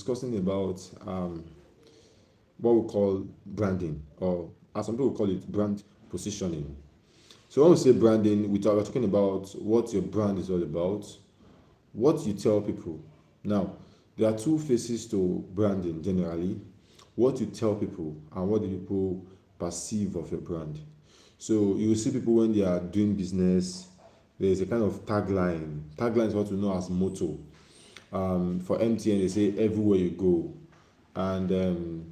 discussing about what we call branding, or as some people call it, brand positioning. So when we say branding, we're talking about what your brand is all about, what you tell people. Now, there are two phases to branding generally: what you tell people and what the people perceive of your brand. So you will see people when they are doing business, there's a kind of tagline. Tagline is what we know as motto. For MTN, they say everywhere you go. And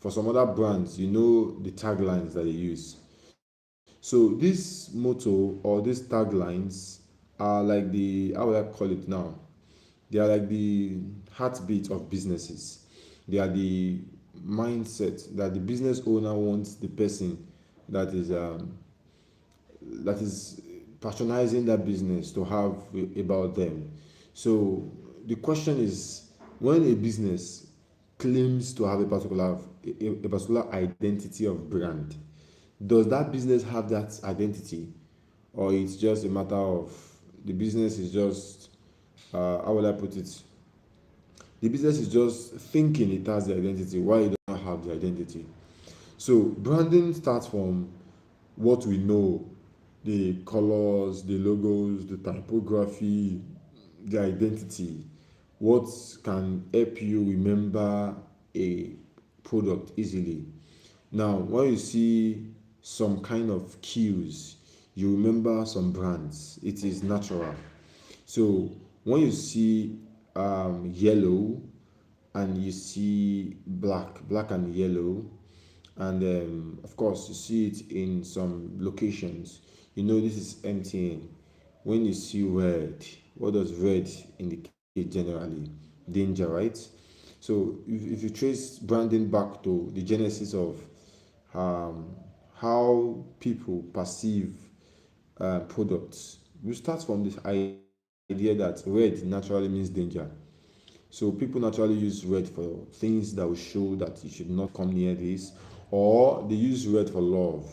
for some other brands, you know the taglines that they use. So this motto or these taglines are like the, how would I call it now? They are like the heartbeat of businesses. They are the mindset that the business owner wants the person that is that is patronizing that business to have about them. So the question is, when a business claims to have a particular identity of brand, does that business have that identity, or it's just a matter of the business is just how will I put it? The business is just thinking it has the identity while it does not have the identity. So branding starts from what we know: the colors, the logos, the typography, the identity. What can help you remember a product easily. Now, when you see some kind of cues, you remember some brands. It is natural. So when you see yellow and you see black and yellow, and of course you see it in some locations, you know this is MTN. When you see red, what does red indicate generally? Danger, right? So if you trace branding back to the genesis of um, how people perceive products, we start from this idea that red naturally means danger. So people naturally use red for things that will show that you should not come near this, or they use red for love.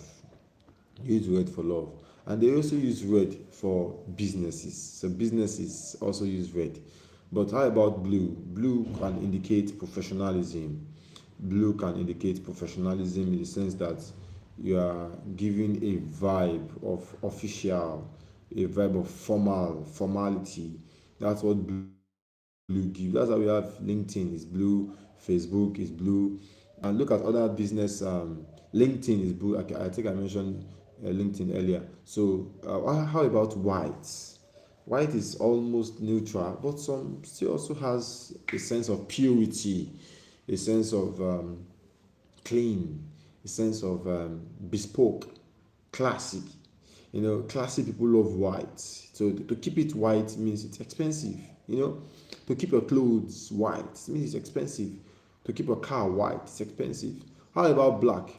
Use red for love, and they also use red for businesses. So businesses also use red. But how about blue? Blue can indicate professionalism. Blue can indicate professionalism in the sense that you are giving a vibe of official, a vibe of formality. That's what blue gives. That's why we have LinkedIn is blue, Facebook is blue, and look at other business. LinkedIn is blue. I think I mentioned LinkedIn earlier. So how about white? White is almost neutral, but some still also has a sense of purity, a sense of clean, a sense of bespoke, classic. You know, classy people love white. So to keep it white means it's expensive. You know, to keep your clothes white means it's expensive. To keep your car white, it's expensive. How about black?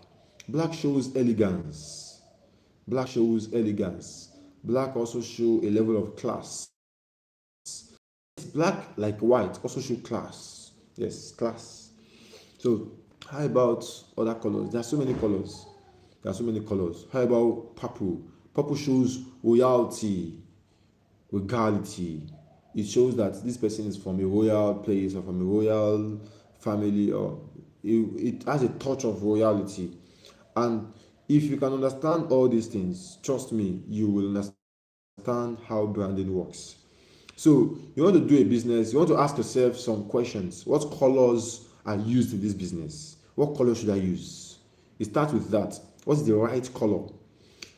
Black shows elegance. Black shows elegance. Black also show a level of class. Black like white also show class. Yes, class. So how about other colors? There are so many colors. There are so many colors. How about purple? Purple shows royalty, regality. It shows that this person is from a royal place or from a royal family, or it has a touch of royalty. And if you can understand all these things, trust me, you will understand how branding works. So you want to do a business, you want to ask yourself some questions. What colors are used in this business? What color should I use? It starts with that. What's the right color?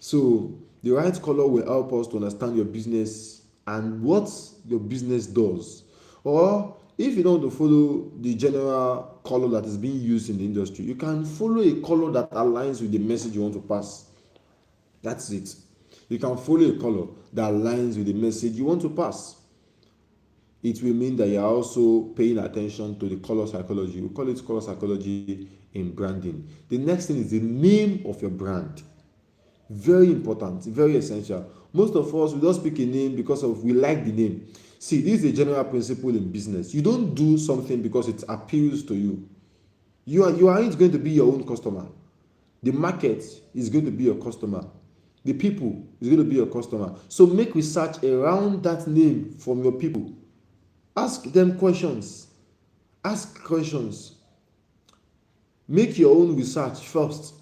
So the right color will help us to understand your business and what your business does. Or if you don't want to follow the general color that is being used in the industry, you can follow a color that aligns with the message you want to pass. That's it. You can follow a color that aligns with the message you want to pass. It will mean that you are also paying attention to the color psychology. We call it color psychology in branding. The next thing is the name of your brand. Very important, very essential. Most of us, we don't speak a name because of we like the name. See, this is a general principle in business. You don't do something because it appeals to you. You aren't going to be your own customer. The market is going to be your customer. The people is going to be your customer. So make research around that name from your people. Ask them questions. Ask questions. Make your own research first.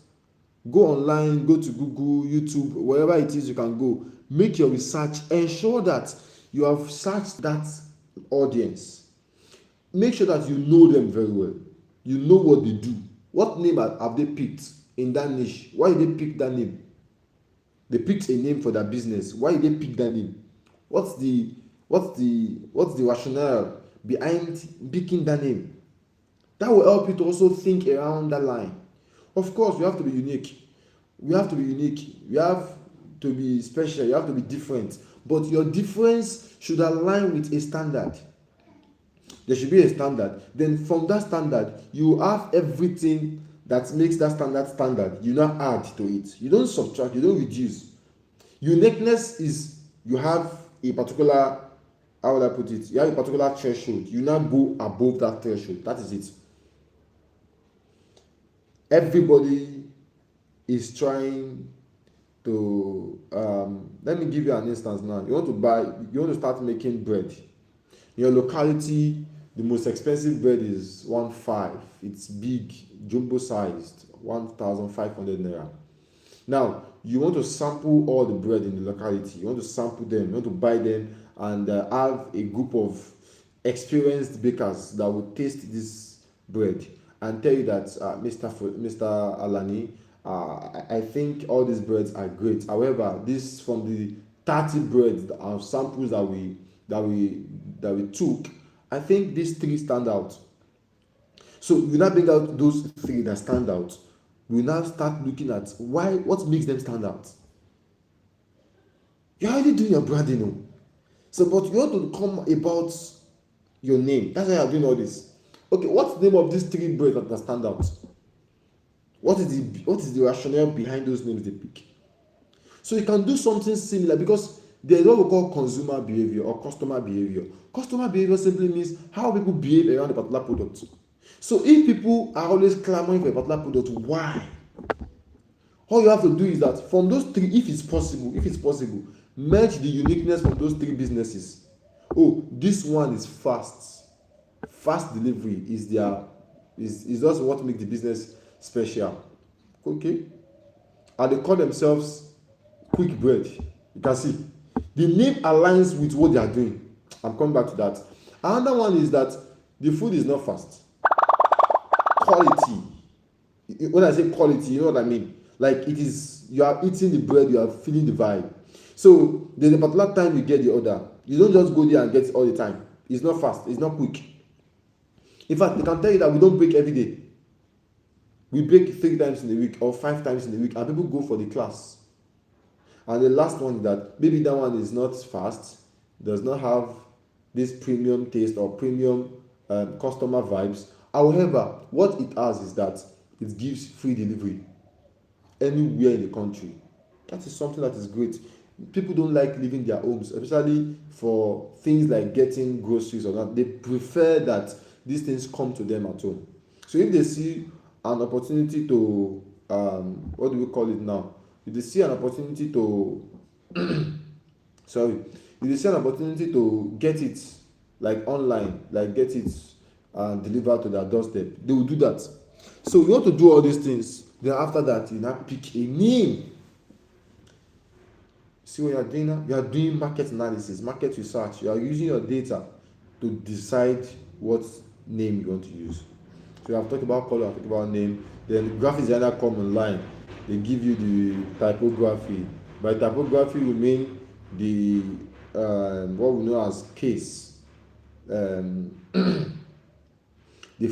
Go online, go to Google, YouTube, wherever it is you can go. Make your research. Ensure that you have searched that audience. Make sure that you know them very well. You know what they do. What name have they picked in that niche? Why did they pick that name? They picked a name for their business. Why did they pick that name? What's the rationale behind picking that name? That will help you to also think around that line. Of course, you have to be unique. We have to be unique. You have to be special. You have to be different. But your difference should align with a standard. There should be a standard. Then from that standard, you have everything that makes that standard. You now add to it. You don't subtract. You don't reduce. Uniqueness is you have a particular, how would I put it? You have a particular threshold. You now go above that threshold. That is it. Everybody is trying to let me give you an instance now. You want to start making bread. In your locality, the most expensive bread is 1.5. It's big, jumbo sized, 1,500 naira. Now, you want to sample all the bread in the locality. You want to sample them, you want to buy them, and have a group of experienced bakers that will taste this bread and tell you that Mr. Alani, I think all these breads are great. However, this from the 30 breads samples that we took, I think these 3 stand out. So we now bring out those 3 that stand out. We now start looking at what makes them stand out. You're already doing your branding, no? So, but you want to come about your name. That's why you're doing all this. Okay, what's the name of these 3 breads that stand out? What is the rationale behind those names they pick? So you can do something similar, because there is what we call consumer behavior or customer behavior. Customer behavior simply means how people behave around a particular product. So if people are always clamoring for a particular product, why? All you have to do is that from those 3, if it's possible, merge the uniqueness from those 3 businesses. Oh, this one is fast. Fast delivery is just what makes the business special. Okay? And they call themselves Quick Bread. You can see the name aligns with what they are doing. I'm coming back to that. Another one is that the food is not fast. Quality. When I say quality, you know what I mean? Like, it is, you are eating the bread, you are feeling the vibe. So there's a particular time you get the order. You don't just go there and get it all the time. It's not fast, it's not quick. In fact, they can tell you that we don't break every day. We break 3 times in a week or 5 times in a week, and people go for the class. And the last one is that maybe that one is not fast, does not have this premium taste or premium customer vibes. However, what it has is that it gives free delivery anywhere in the country. That is something that is great. People don't like leaving their homes, especially for things like getting groceries or not. They prefer that these things come to them at home. So if they see an opportunity to what do we call it now? If they see an opportunity to sorry, if they see an opportunity to get it like online, like get it delivered to their doorstep, they will do that. So you want to do all these things. Then after that, you now pick a name. See what you are doing now? You are doing market analysis, market research. You are using your data to decide what name you want to use. So I've talked about color, I've talked about name. Then graphic designer come online. They give you the typography. By typography, we mean the what we know as case, the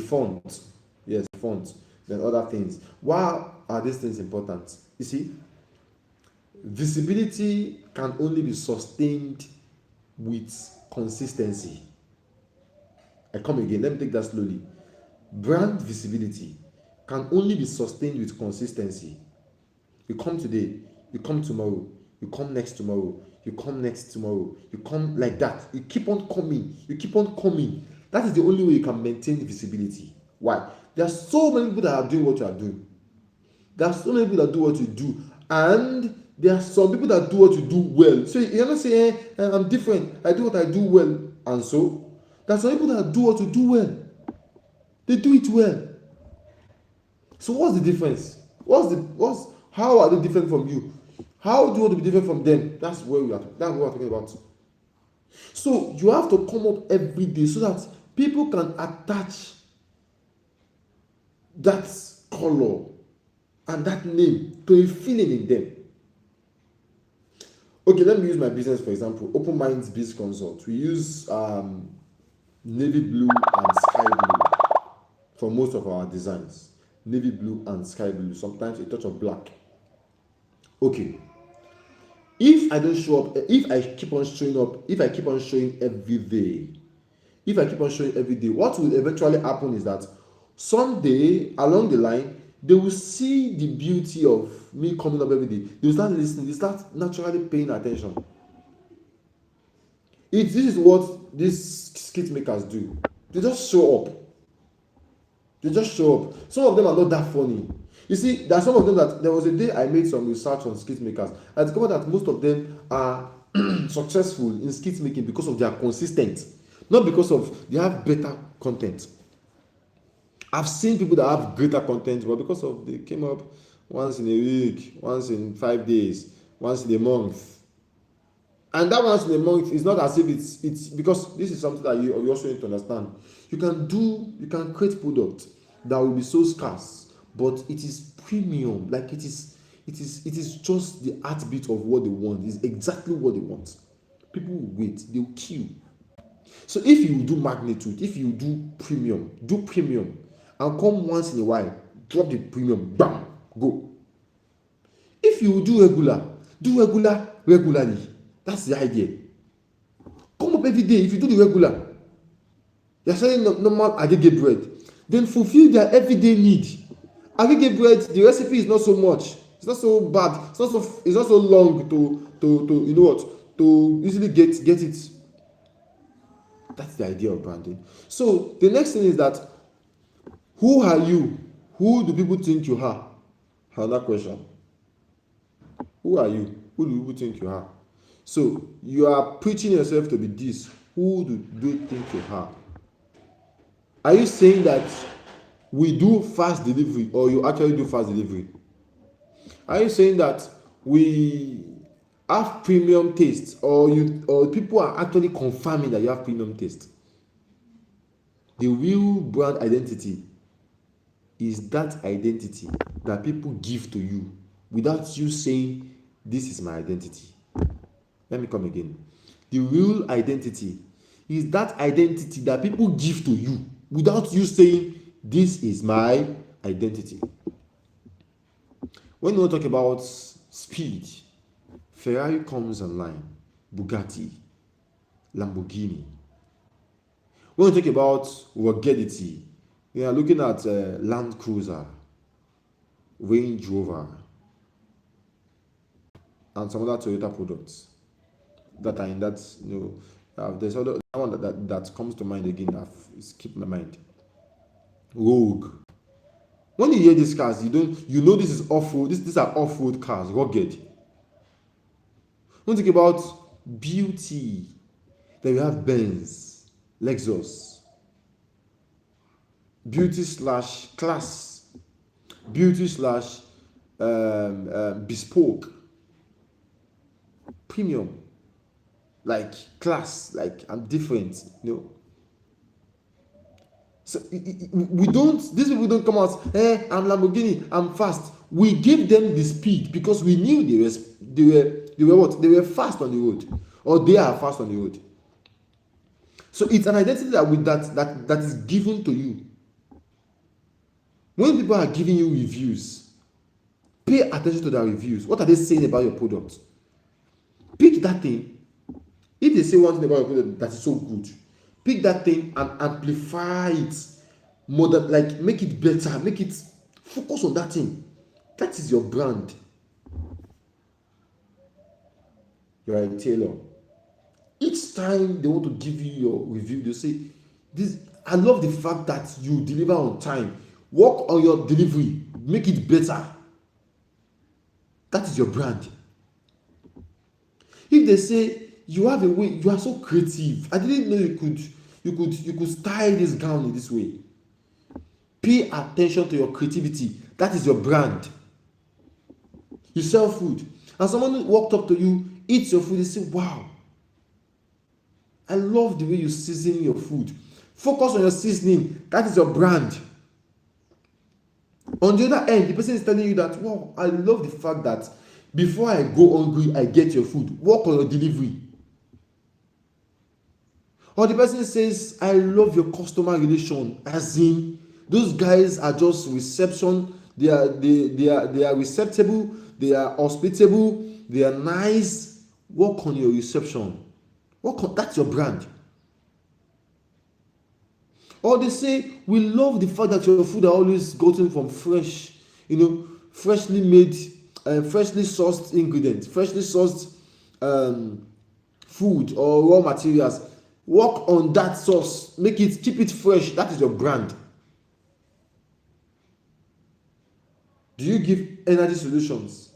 font. Yes, font. Then other things. Why are these things important? You see, visibility can only be sustained with consistency. I come again. Let me take that slowly. Brand visibility can only be sustained with consistency. You come today, you come tomorrow, you come next tomorrow, you come next tomorrow, you come like that. You keep on coming, you keep on coming. That is the only way you can maintain visibility. Why? There are so many people that are doing what you are doing. There are so many people that do what you do, and there are some people that do what you do well. So you're not saying, I'm different, I do what I do well, and so there are some people that do what you do well. They do it well. So what's the difference? How are they different from you? How do you want to be different from them? That's what we're talking about. So you have to come up every day so that people can attach that color and that name to a feeling in them. Okay, let me use my business for example. Open Minds Biz Consult. We use navy blue and sky blue for most of our designs. Navy blue and sky blue. Sometimes a touch of black. Okay. If I don't show up, if I keep on showing up, if I keep on showing every day, what will eventually happen is that someday along the line, they will see the beauty of me coming up every day. They will start listening, they start naturally paying attention. This is what these skit makers do. They just show up. Some of them are not that funny. You see, there are some of them that there was a day I made some research on skit makers. I discovered that most of them are successful in skit making because of their consistent, not because of they have better content. I've seen people that have greater content, but because of they came up once in a week, once in 5 days, once in a month. And that once in a month is not as if it's because this is something that you also need to understand. You can create product that will be so scarce, but it is premium. Like it is just the heartbeat of what they want. It's exactly what they want. People will wait, they will queue. So if you do magnitude, if you do premium, and come once in a while, drop the premium, bam, go. If you do regularly. That's the idea. Come up every day. If you do the regular, you're selling normal agege bread, then fulfill their everyday need. Agege bread, the recipe is not so much. It's not so bad. It's not so long to you know what, to easily get it. That's the idea of branding. So the next thing is that who are you? Who do people think you are? Another question. Who are you? Who do people think you are? So you are preaching yourself to be this. Who do they think you are? Are you saying that we do fast delivery or you actually do fast delivery? Are you saying that we have premium taste or people are actually confirming that you have premium taste? The real brand identity is that identity that people give to you without you saying this is my identity. Let me come again. The real identity is that identity that people give to you without you saying this is my identity. When we talk about speed, Ferrari comes online, Bugatti, Lamborghini. When we talk about ruggedity, we are looking at Land Cruiser, Range Rover, and some other Toyota products that are in that, there's other one that comes to mind again. I've skipped my mind. Rogue. When you hear these cars, you know this is off-road. These are off-road cars, rugged. When you think about beauty, then you have Benz, Lexus. Beauty slash class, beauty slash bespoke, premium, like class, like I'm different, So we don't. These people don't come out. I'm Lamborghini. I'm fast. We give them the speed because we knew they were what? They were fast on the road, or they are fast on the road. So it's an identity that is given to you. When people are giving you reviews, pay attention to their reviews. What are they saying about your product? Pick that thing. If they say one thing about your product that is so good, pick that thing and amplify it. Like make it better. Make it focus on that thing. That is your brand. You are a tailor. Each time they want to give you your review, they say, "This. I love the fact that you deliver on time. Work on your delivery, make it better." That is your brand. If they say you have a way, you are so creative. I didn't know you could style this gown in this way. Pay attention to your creativity. That is your brand. You sell food, and someone walked up to you, eats your food, they say, wow, I love the way you season your food. Focus on your seasoning. That is your brand. On the other end, the person is telling you that, wow, I love the fact that before I go hungry, I get your food. Work on your delivery. Or the person says, I love your customer relation, as in those guys are just reception. They are receptible, they are hospitable, they are nice. Work on your reception. That's your brand. Or they say, we love the fact that your food are always gotten from fresh, freshly made, freshly sourced ingredients, freshly sourced food or raw materials. Work on that source, keep it fresh. That is your brand. Do you give energy solutions?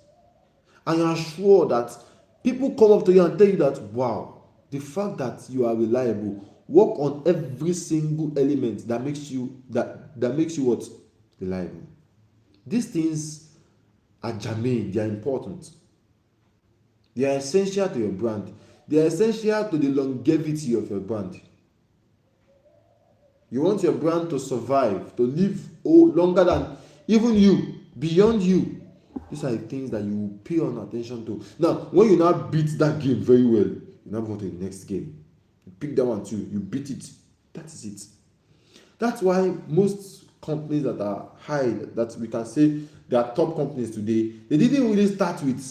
And you are sure that people come up to you and tell you that, wow, the fact that you are reliable. Work on every single element that makes you what? Reliable. These things are germane, they are important. They are essential to your brand. They are essential to the longevity of your brand. You want your brand to survive, to live longer than even you, beyond you. These are the things that you will pay on attention to. Now, when you now beat that game very well, you now go to the next game. You pick that one too, you beat it. That is it. That's why most companies that are high, that we can say they are top companies today, they didn't really start with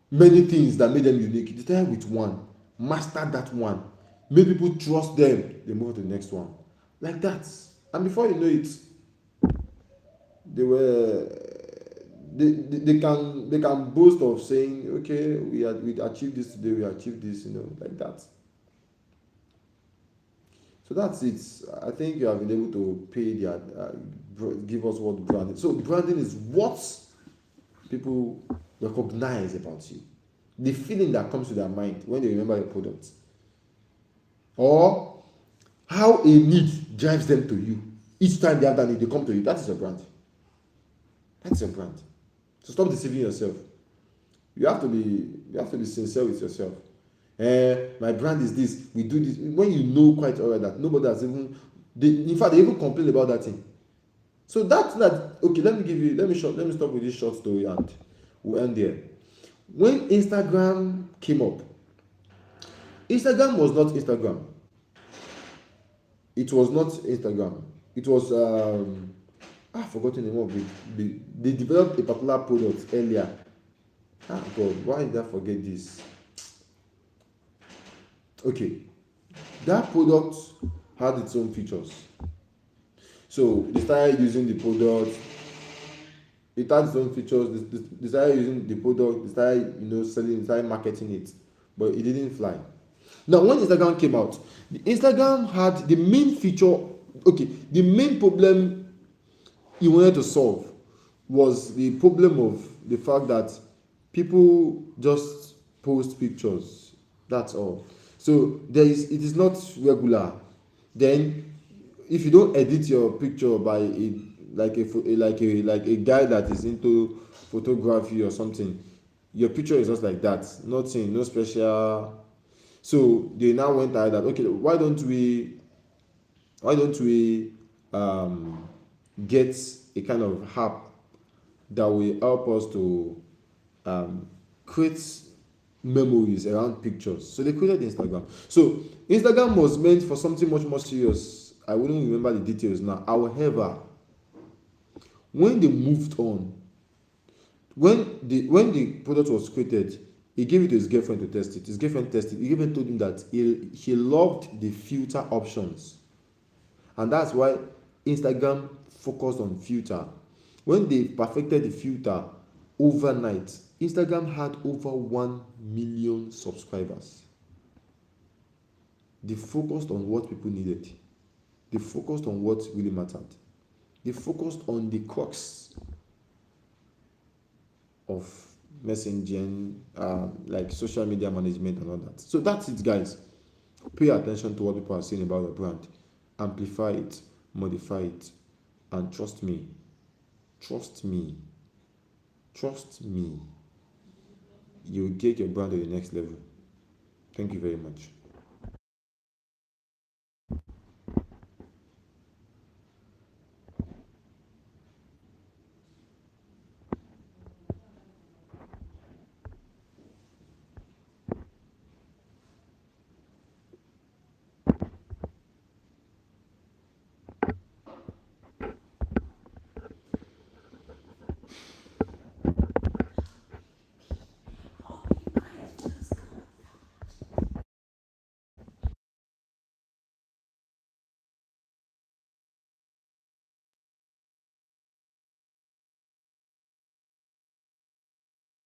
many things that made them unique. They started with one, mastered that one, made people trust them, they move to the next one. Like that. And before you know it, they can boast of saying, okay, we achieved this today, we achieved this, like that. So that's it. I think you have been able to give us what branding. So branding is what people recognize about you, the feeling that comes to their mind when they remember your product, or how a need drives them to you. Each time they have that need, they come to you. That is your brand. That's your brand. So stop deceiving yourself. You have to be sincere with yourself. My brand is this. We do this. When you know quite alright that nobody has even, in fact, they even complain about that thing. So okay. Let me stop with this short story and we'll end there. When Instagram came up, Instagram was not Instagram. It was not Instagram. It was I've forgotten the name of it. They developed a particular product earlier. God, why did I forget this? Okay, that product had its own features. So they started using the product. It had its own features. They started using the product. They started, selling. They started marketing it, but it didn't fly. Now, when Instagram came out, the Instagram had the main feature. Okay, the main problem he wanted to solve was the problem of the fact that people just post pictures. That's all. So it is not regular. Then, if you don't edit your picture by a guy that is into photography or something, your picture is just like that. Nothing, no special. So they now went ahead that, okay, why don't we get a kind of app that will help us to create memories around pictures. So they created Instagram. So Instagram was meant for something much more serious. I wouldn't remember the details now. However, when they moved on, when the product was created, he gave it to his girlfriend to test it. His girlfriend tested it. He even told him that he loved the filter options. And that's why Instagram focused on filter. When they perfected the filter overnight, Instagram had over 1 million subscribers. They focused on what people needed. They focused on what really mattered. They focused on the crux of messaging, like social media management and all that. So that's it, guys. Pay attention to what people are saying about your brand. Amplify it. modify it, and trust me, trust me, trust me, you'll take your brand to the next level. Thank you very much.